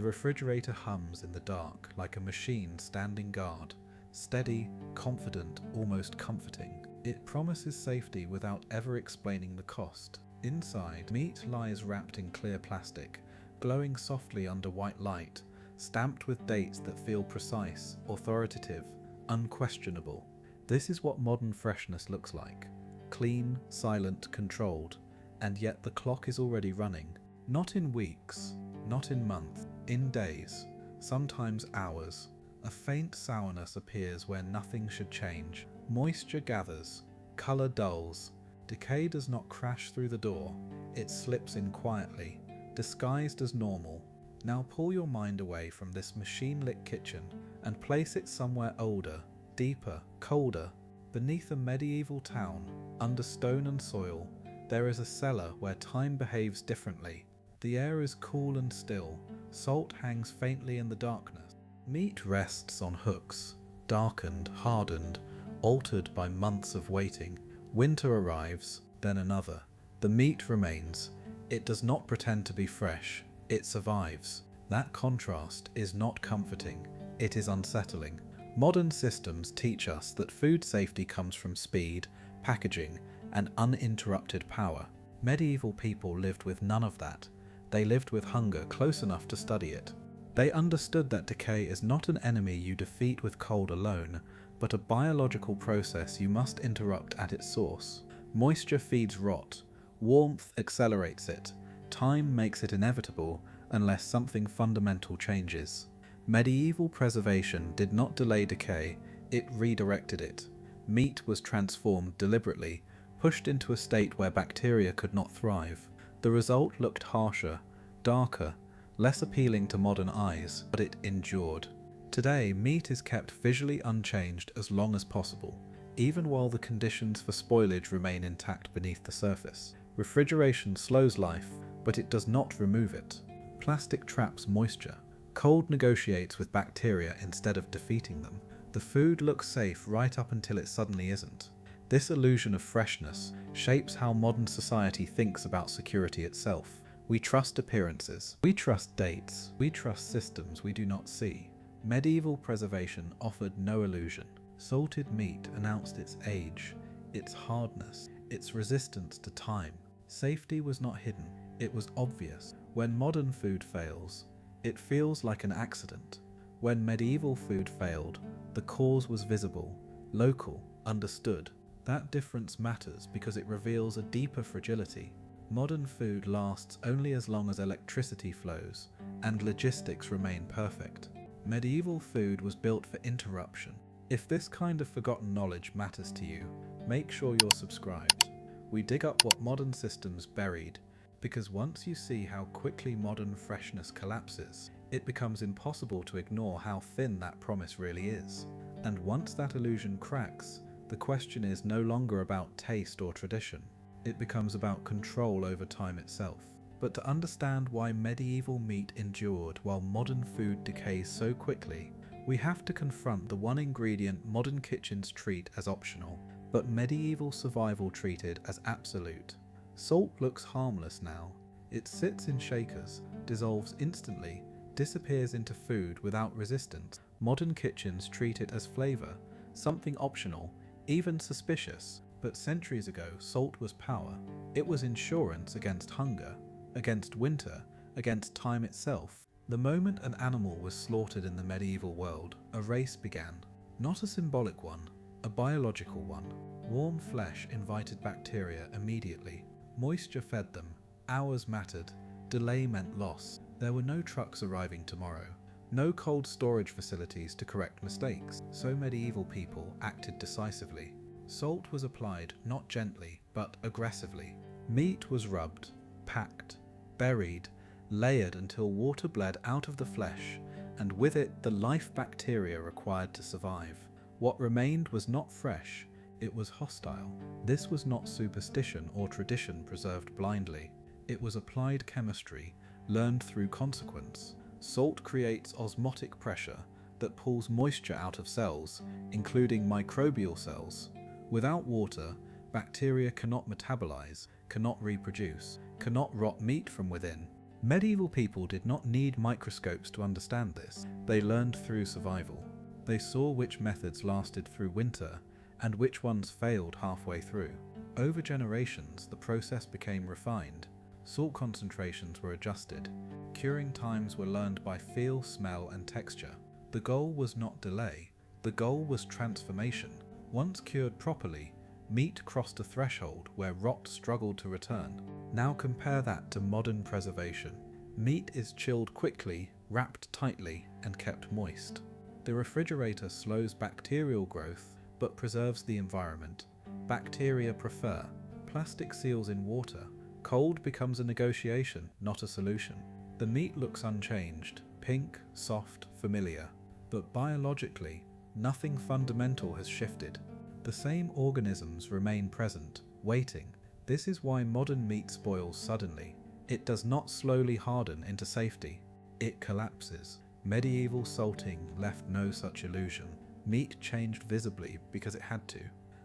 refrigerator hums in the dark like a machine standing guard, steady, confident, almost comforting. It promises safety without ever explaining the cost. Inside, meat lies wrapped in clear plastic, glowing softly under white light, stamped with dates that feel precise, authoritative, unquestionable. This is what modern freshness looks like. Clean, silent, controlled, and yet the clock is already running. Not in weeks, not in months, in days, sometimes hours. A faint sourness appears where nothing should change. Moisture gathers, colour dulls. Decay does not crash through the door. It slips in quietly, disguised as normal. Now pull your mind away from this machine-lit kitchen and place it somewhere older, deeper, colder. Beneath a medieval town, under stone and soil, there is a cellar where time behaves differently. The air is cool and still. Salt hangs faintly in the darkness. Meat rests on hooks, darkened, hardened, altered by months of waiting. Winter arrives, then another. The meat remains. It does not pretend to be fresh. It survives. That contrast is not comforting. It is unsettling. Modern systems teach us that food safety comes from speed, packaging, and uninterrupted power. Medieval people lived with none of that. They lived with hunger close enough to study it. They understood that decay is not an enemy you defeat with cold alone, but a biological process you must interrupt at its source. Moisture feeds rot. Warmth accelerates it. Time makes it inevitable unless something fundamental changes. Medieval preservation did not delay decay, it redirected it. Meat was transformed deliberately, pushed into a state where bacteria could not thrive. The result looked harsher, darker, less appealing to modern eyes, but it endured. Today, meat is kept visually unchanged as long as possible, even while the conditions for spoilage remain intact beneath the surface. Refrigeration slows life, but it does not remove it. Plastic traps moisture. Cold negotiates with bacteria instead of defeating them. The food looks safe right up until it suddenly isn't. This illusion of freshness shapes how modern society thinks about security itself. We trust appearances. We trust dates. We trust systems we do not see. Medieval preservation offered no illusion. Salted meat announced its age, its hardness, its resistance to time. Safety was not hidden. It was obvious. When modern food fails, it feels like an accident. When medieval food failed, the cause was visible, local, understood. That difference matters because it reveals a deeper fragility. Modern food lasts only as long as electricity flows, and logistics remain perfect. Medieval food was built for interruption. If this kind of forgotten knowledge matters to you, make sure you're subscribed. We dig up what modern systems buried, because once you see how quickly modern freshness collapses, it becomes impossible to ignore how thin that promise really is. And once that illusion cracks, the question is no longer about taste or tradition. It becomes about control over time itself. But to understand why medieval meat endured while modern food decays so quickly, we have to confront the one ingredient modern kitchens treat as optional, but medieval survival treated as absolute. Salt looks harmless now. It sits in shakers, dissolves instantly, disappears into food without resistance. Modern kitchens treat it as flavor, something optional, even suspicious. But centuries ago, salt was power. It was insurance against hunger, against winter, against time itself. The moment an animal was slaughtered in the medieval world, a race began. Not a symbolic one, a biological one. Warm flesh invited bacteria immediately. Moisture fed them. Hours mattered. Delay meant loss. There were no trucks arriving tomorrow. No cold storage facilities to correct mistakes. So medieval people acted decisively. Salt was applied not gently, but aggressively. Meat was rubbed, packed, buried, layered until water bled out of the flesh, and with it the life bacteria required to survive. What remained was not fresh, it was hostile. This was not superstition or tradition preserved blindly. It was applied chemistry, learned through consequence. Salt creates osmotic pressure that pulls moisture out of cells, including microbial cells. Without water, bacteria cannot metabolize, cannot reproduce, cannot rot meat from within. Medieval people did not need microscopes to understand this. They learned through survival. They saw which methods lasted through winter and which ones failed halfway through. Over generations, the process became refined. Salt concentrations were adjusted. Curing times were learned by feel, smell, and texture. The goal was not delay. The goal was transformation. Once cured properly, meat crossed a threshold where rot struggled to return. Now compare that to modern preservation. Meat is chilled quickly, wrapped tightly, and kept moist. The refrigerator slows bacterial growth but preserves the environment. Bacteria prefer. Plastic seals in water. Cold becomes a negotiation, not a solution. The meat looks unchanged, pink, soft, familiar. But biologically, nothing fundamental has shifted. The same organisms remain present, waiting. This is why modern meat spoils suddenly. It does not slowly harden into safety. It collapses. Medieval salting left no such illusion. Meat changed visibly because it had to.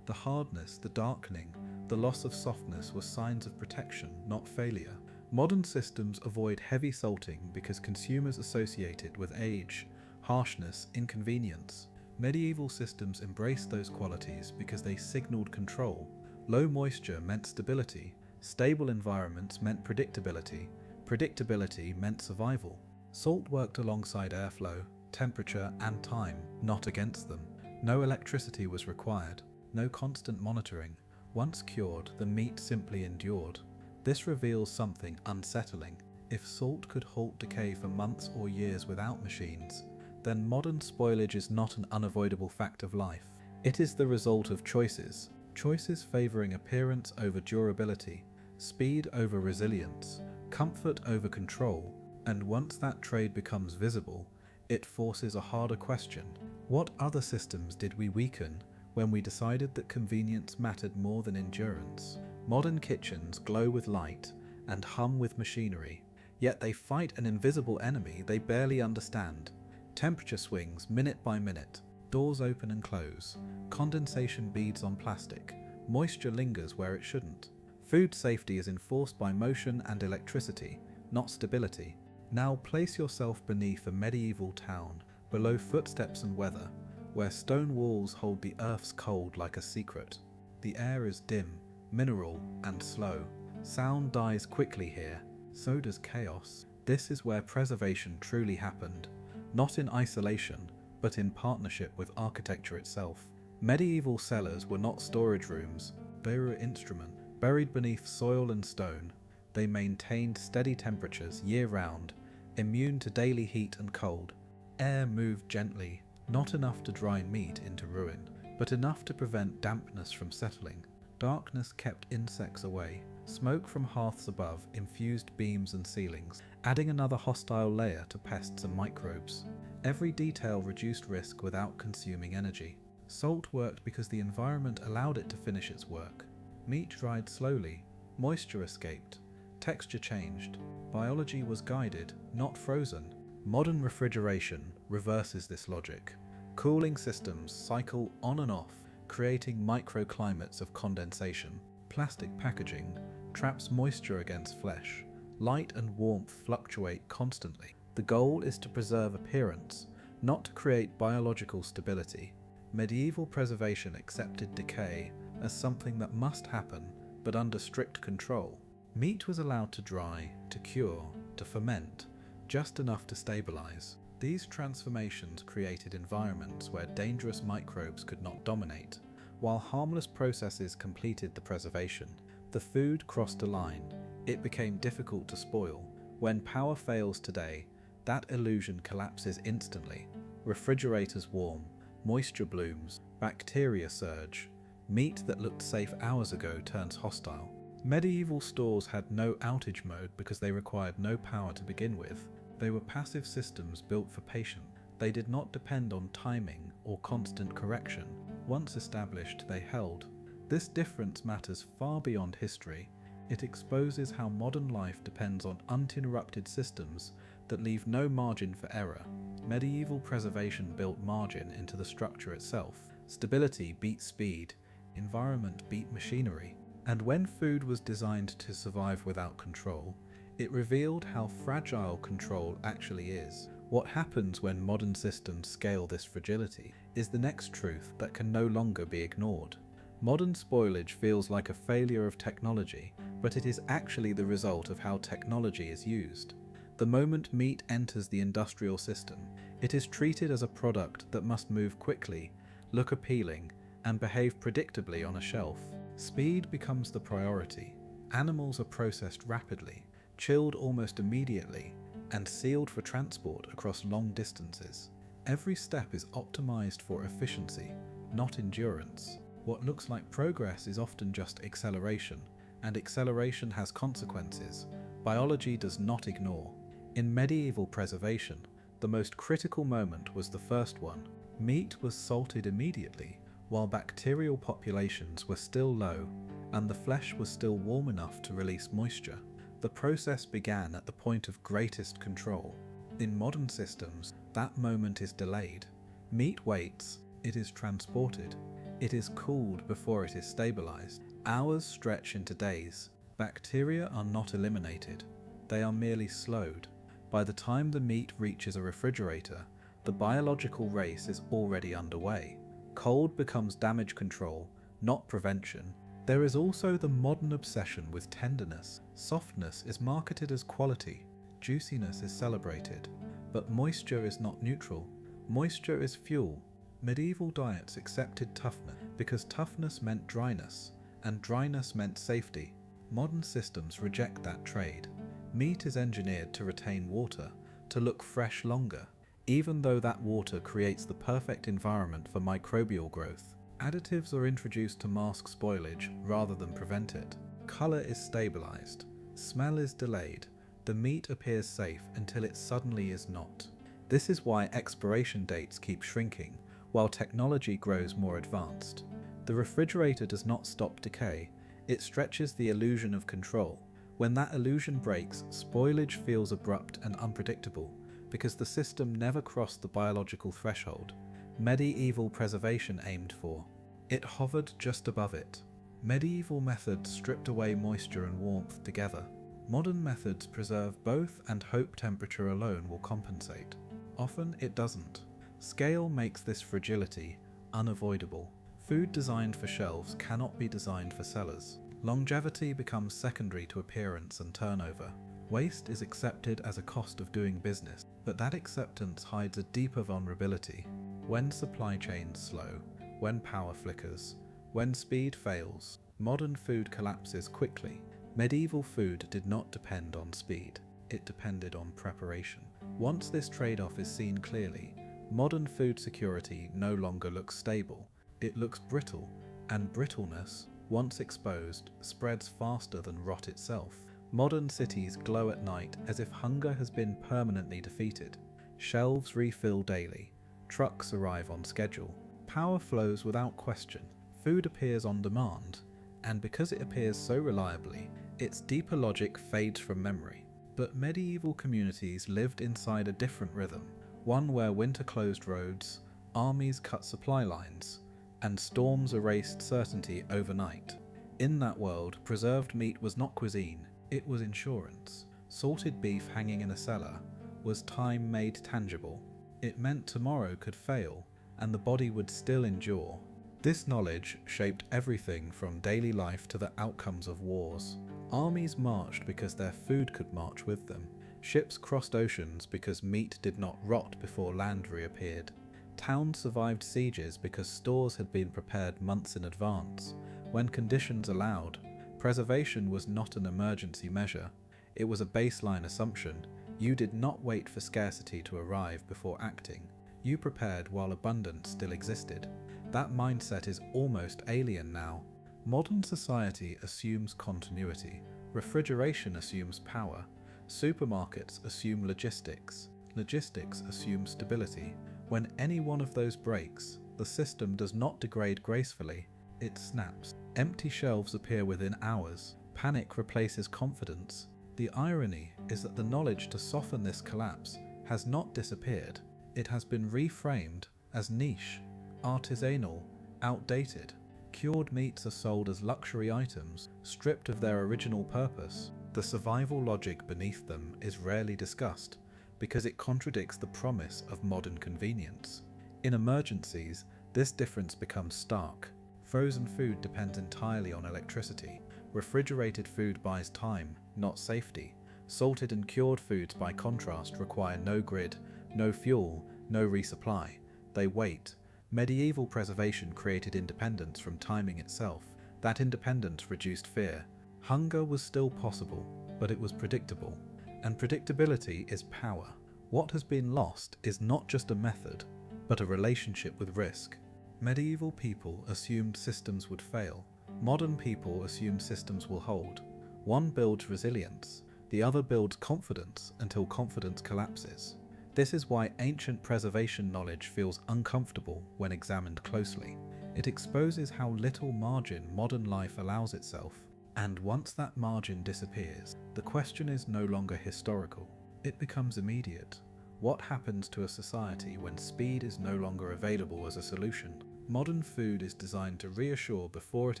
The hardness, the darkening, the loss of softness were signs of protection, not failure. Modern systems avoid heavy salting because consumers associate it with age, harshness, inconvenience. Medieval systems embraced those qualities because they signaled control. Low moisture meant stability. Stable environments meant predictability. Predictability meant survival. Salt worked alongside airflow, temperature, and time, not against them. No electricity was required. No constant monitoring. Once cured, the meat simply endured. This reveals something unsettling. If salt could halt decay for months or years without machines, then modern spoilage is not an unavoidable fact of life. It is the result of choices. Choices favouring appearance over durability, speed over resilience, comfort over control, and once that trade becomes visible, it forces a harder question. What other systems did we weaken when we decided that convenience mattered more than endurance? Modern kitchens glow with light and hum with machinery, yet they fight an invisible enemy they barely understand. Temperature swings minute by minute, doors open and close, condensation beads on plastic, moisture lingers where it shouldn't. Food safety is enforced by motion and electricity, not stability. Now place yourself beneath a medieval town, below footsteps and weather, where stone walls hold the earth's cold like a secret. The air is dim, mineral, and slow. Sound dies quickly here, so does chaos. This is where preservation truly happened. Not in isolation, but in partnership with architecture itself. Medieval cellars were not storage rooms, they were instruments. Buried beneath soil and stone, they maintained steady temperatures year-round, immune to daily heat and cold. Air moved gently, not enough to dry meat into ruin, but enough to prevent dampness from settling. Darkness kept insects away. Smoke from hearths above infused beams and ceilings, adding another hostile layer to pests and microbes. Every detail reduced risk without consuming energy. Salt worked because the environment allowed it to finish its work. Meat dried slowly, moisture escaped, texture changed. Biology was guided, not frozen. Modern refrigeration reverses this logic. Cooling systems cycle on and off, creating microclimates of condensation. Plastic packaging traps moisture against flesh. Light and warmth fluctuate constantly. The goal is to preserve appearance, not to create biological stability. Medieval preservation accepted decay as something that must happen, but under strict control. Meat was allowed to dry, to cure, to ferment, just enough to stabilize. These transformations created environments where dangerous microbes could not dominate, while harmless processes completed the preservation. The food crossed a line. It became difficult to spoil. When power fails today, that illusion collapses instantly. Refrigerators warm, moisture blooms, bacteria surge. Meat that looked safe hours ago turns hostile. Medieval stores had no outage mode because they required no power to begin with. They were passive systems built for patience. They did not depend on timing or constant correction. Once established, they held. This difference matters far beyond history. It exposes how modern life depends on uninterrupted systems that leave no margin for error. Medieval preservation built margin into the structure itself. Stability beat speed. Environment beat machinery. And when food was designed to survive without control, It revealed how fragile control actually is. What happens when modern systems scale this fragility is the next truth that can no longer be ignored. Modern spoilage feels like a failure of technology, but it is actually the result of how technology is used. The moment meat enters the industrial system, it is treated as a product that must move quickly, look appealing, and behave predictably on a shelf. Speed becomes the priority. Animals are processed rapidly, chilled almost immediately, and sealed for transport across long distances. Every step is optimized for efficiency, not endurance. What looks like progress is often just acceleration, and acceleration has consequences biology does not ignore. In medieval preservation, the most critical moment was the first one. Meat was salted immediately, while bacterial populations were still low, and the flesh was still warm enough to release moisture. The process began at the point of greatest control. In modern systems, that moment is delayed. Meat waits, it is transported. It is cooled before it is stabilized. Hours stretch into days. Bacteria are not eliminated. They are merely slowed. By the time the meat reaches a refrigerator, the biological race is already underway. Cold becomes damage control, not prevention. There is also the modern obsession with tenderness. Softness is marketed as quality. Juiciness is celebrated. But moisture is not neutral. Moisture is fuel. Medieval diets accepted toughness because toughness meant dryness, and dryness meant safety. Modern systems reject that trade. Meat is engineered to retain water, to look fresh longer, even though that water creates the perfect environment for microbial growth. Additives are introduced to mask spoilage rather than prevent it. Color is stabilized. Smell is delayed. The meat appears safe until it suddenly is not. This is why expiration dates keep shrinking, while technology grows more advanced. The refrigerator does not stop decay. It stretches the illusion of control. When that illusion breaks, spoilage feels abrupt and unpredictable, because the system never crossed the biological threshold medieval preservation aimed for. It hovered just above it. Medieval methods stripped away moisture and warmth together. Modern methods preserve both and hope temperature alone will compensate. Often it doesn't. Scale makes this fragility unavoidable. Food designed for shelves cannot be designed for cellars. Longevity becomes secondary to appearance and turnover. Waste is accepted as a cost of doing business, but that acceptance hides a deeper vulnerability. When supply chains slow, when power flickers, when speed fails, modern food collapses quickly. Medieval food did not depend on speed, it depended on preparation. Once this trade-off is seen clearly, modern food security no longer looks stable, it looks brittle, and brittleness, once exposed, spreads faster than rot itself. Modern cities glow at night as if hunger has been permanently defeated. Shelves refill daily. Trucks arrive on schedule. Power flows without question. Food appears on demand. And because it appears so reliably, its deeper logic fades from memory. But medieval communities lived inside a different rhythm, one where winter closed roads, armies cut supply lines, and storms erased certainty overnight. In that world, preserved meat was not cuisine, it was insurance. Salted beef hanging in a cellar was time made tangible. It meant tomorrow could fail, and the body would still endure. This knowledge shaped everything from daily life to the outcomes of wars. Armies marched because their food could march with them. Ships crossed oceans because meat did not rot before land reappeared. Towns survived sieges because stores had been prepared months in advance. When conditions allowed, preservation was not an emergency measure. It was a baseline assumption. You did not wait for scarcity to arrive before acting. You prepared while abundance still existed. That mindset is almost alien now. Modern society assumes continuity. Refrigeration assumes power. Supermarkets assume logistics. Logistics assume stability. When any one of those breaks, the system does not degrade gracefully, it snaps. Empty shelves appear within hours. Panic replaces confidence. The irony is that the knowledge to soften this collapse has not disappeared. It has been reframed as niche, artisanal, outdated. Cured meats are sold as luxury items, stripped of their original purpose. The survival logic beneath them is rarely discussed because it contradicts the promise of modern convenience. In emergencies, this difference becomes stark. Frozen food depends entirely on electricity. Refrigerated food buys time, not safety. Salted and cured foods, by contrast, require no grid, no fuel, no resupply. They wait. Medieval preservation created independence from timing itself. That independence reduced fear. Hunger was still possible, but it was predictable. And predictability is power. What has been lost is not just a method, but a relationship with risk. Medieval people assumed systems would fail. Modern people assume systems will hold. One builds resilience, the other builds confidence until confidence collapses. This is why ancient preservation knowledge feels uncomfortable when examined closely. It exposes how little margin modern life allows itself. And once that margin disappears, the question is no longer historical. It becomes immediate. What happens to a society when speed is no longer available as a solution? Modern food is designed to reassure before it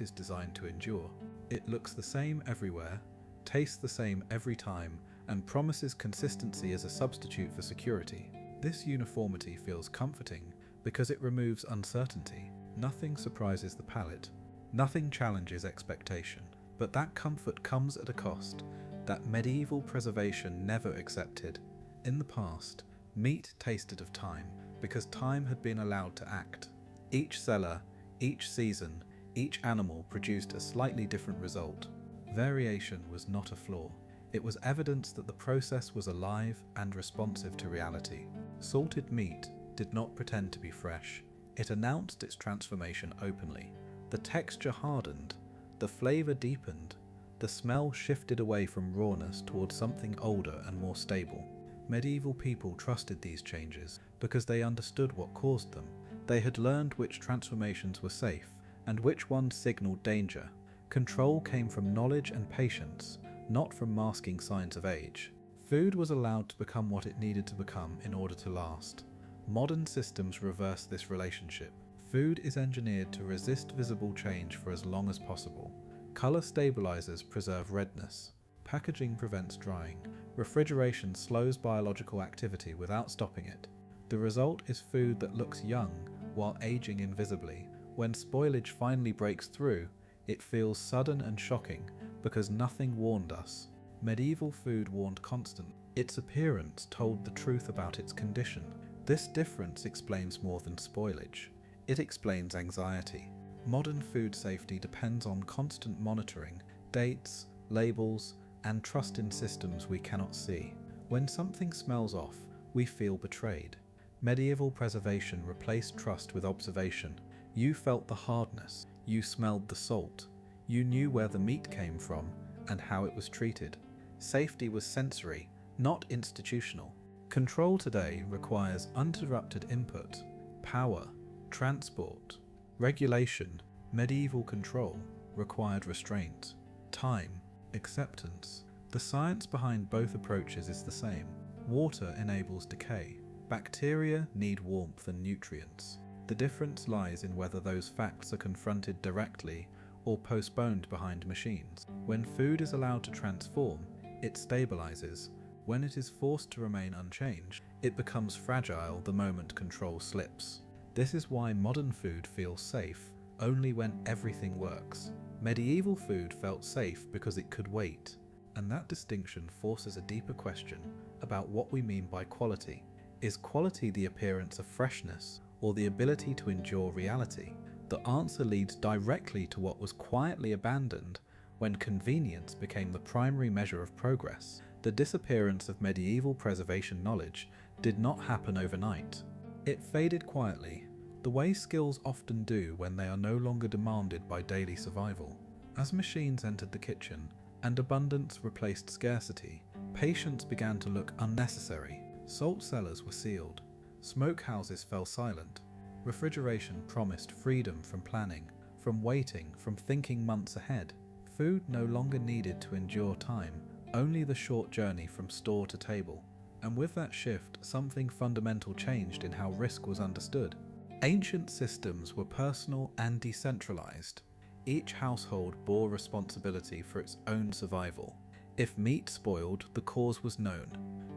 is designed to endure. It looks the same everywhere, tastes the same every time, and promises consistency as a substitute for security. This uniformity feels comforting because it removes uncertainty. Nothing surprises the palate. Nothing challenges expectation. But that comfort comes at a cost that medieval preservation never accepted. In the past, meat tasted of time because time had been allowed to act. Each cellar, each season, each animal produced a slightly different result. Variation was not a flaw. It was evidence that the process was alive and responsive to reality. Salted meat did not pretend to be fresh. It announced its transformation openly. The texture hardened, the flavor deepened, the smell shifted away from rawness towards something older and more stable. Medieval people trusted these changes because they understood what caused them. They had learned which transformations were safe and which ones signaled danger. Control came from knowledge and patience, not from masking signs of age. Food was allowed to become what it needed to become in order to last. Modern systems reverse this relationship. Food is engineered to resist visible change for as long as possible. Color stabilizers preserve redness. Packaging prevents drying. Refrigeration slows biological activity without stopping it. The result is food that looks young while aging invisibly. When spoilage finally breaks through, it feels sudden and shocking because nothing warned us. Medieval food warned constantly. Its appearance told the truth about its condition. This difference explains more than spoilage. It explains anxiety. Modern food safety depends on constant monitoring, dates, labels, and trust in systems we cannot see. When something smells off, we feel betrayed. Medieval preservation replaced trust with observation. You felt the hardness, you smelled the salt, you knew where the meat came from and how it was treated. Safety was sensory, not institutional. Control today requires uninterrupted input, power, transport, regulation. Medieval control required restraint, time, acceptance. The science behind both approaches is the same. Water enables decay. Bacteria need warmth and nutrients. The difference lies in whether those facts are confronted directly or postponed behind machines. When food is allowed to transform, it stabilizes. When it is forced to remain unchanged, it becomes fragile the moment control slips. This is why modern food feels safe only when everything works. Medieval food felt safe because it could wait, and that distinction forces a deeper question about what we mean by quality. Is quality the appearance of freshness, or the ability to endure reality? The answer leads directly to what was quietly abandoned when convenience became the primary measure of progress. The disappearance of medieval preservation knowledge did not happen overnight. It faded quietly, the way skills often do when they are no longer demanded by daily survival. As machines entered the kitchen and abundance replaced scarcity, patience began to look unnecessary. Salt cellars were sealed. Smokehouses fell silent. Refrigeration promised freedom from planning, from waiting, from thinking months ahead. Food no longer needed to endure time, only the short journey from store to table. And with that shift, something fundamental changed in how risk was understood. Ancient systems were personal and decentralized. Each household bore responsibility for its own survival. If meat spoiled, the cause was known.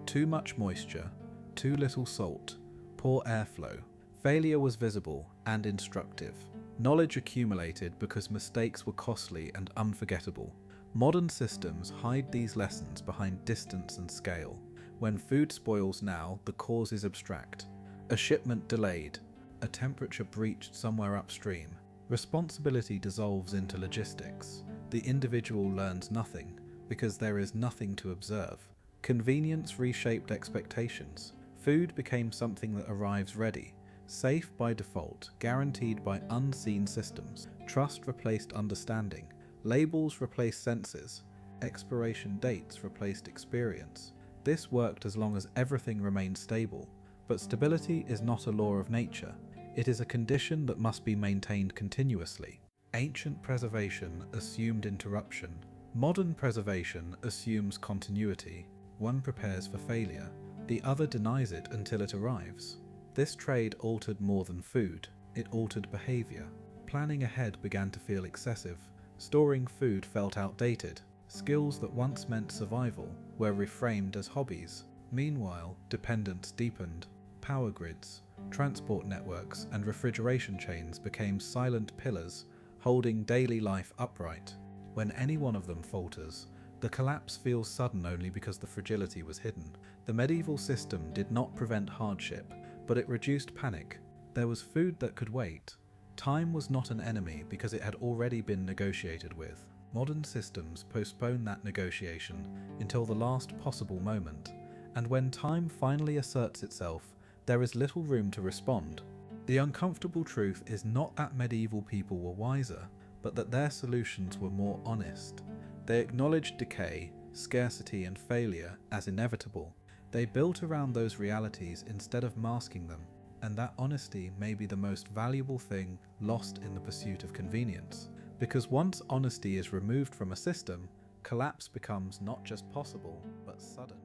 Too much moisture, too little salt, poor airflow. Failure was visible and instructive. Knowledge accumulated because mistakes were costly and unforgettable. Modern systems hide these lessons behind distance and scale. When food spoils now, the cause is abstract. A shipment delayed, a temperature breached somewhere upstream. Responsibility dissolves into logistics. The individual learns nothing, because there is nothing to observe. Convenience reshaped expectations. Food became something that arrives ready, safe by default, guaranteed by unseen systems. Trust replaced understanding. Labels replaced senses. Expiration dates replaced experience. This worked as long as everything remained stable. But stability is not a law of nature. It is a condition that must be maintained continuously. Ancient preservation assumed interruption. Modern preservation assumes continuity. One prepares for failure. The other denies it until it arrives. This trade altered more than food. It altered behavior. Planning ahead began to feel excessive. Storing food felt outdated. Skills that once meant survival were reframed as hobbies. Meanwhile, dependence deepened. Power grids, transport networks, and refrigeration chains became silent pillars, holding daily life upright. When any one of them falters, the collapse feels sudden only because the fragility was hidden. The medieval system did not prevent hardship, but it reduced panic. There was food that could wait. Time was not an enemy because it had already been negotiated with. Modern systems postpone that negotiation until the last possible moment, and when time finally asserts itself, there is little room to respond. The uncomfortable truth is not that medieval people were wiser, but that their solutions were more honest. They acknowledged decay, scarcity, and failure as inevitable. They built around those realities instead of masking them, and that honesty may be the most valuable thing lost in the pursuit of convenience. Because once honesty is removed from a system, collapse becomes not just possible, but sudden.